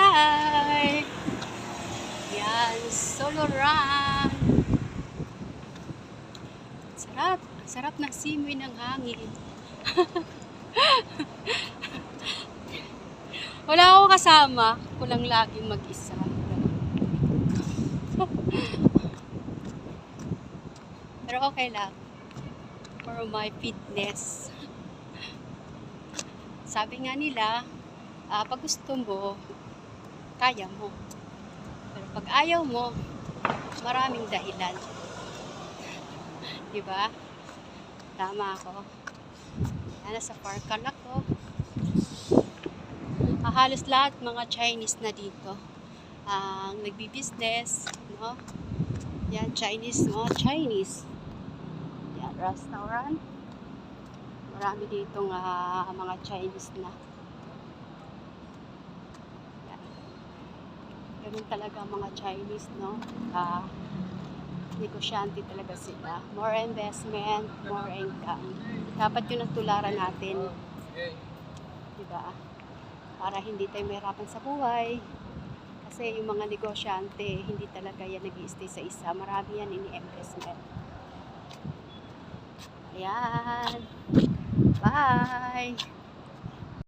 Hi! Yan, solo run. Sarap. Sarap ng simoy ng hangin. Wala akong kasama. Ako lang laging mag-isa. Pero okay lang. For my fitness. Sabi nga nila, pag gusto mo, kaya mo. Pero pag ayaw mo, maraming dahilan. Diba? Tama ako. Nasa parkan ako. Halos lahat mga Chinese na dito. Ang nagbi-business, no? Yan, Chinese, no? Chinese. Yan, restaurant. Marami ditong mga Chinese na. Yan. Ganun talaga mga Chinese, no? Negosyante talaga sila. More investment, more income. Dapat yun ang tularan natin. Diba? Para hindi tayo mahirapan sa buhay. Kasi yung mga negosyante, hindi talaga yan nag-i-stay sa isa. Marami yan ini-investment. Ayan. Bye!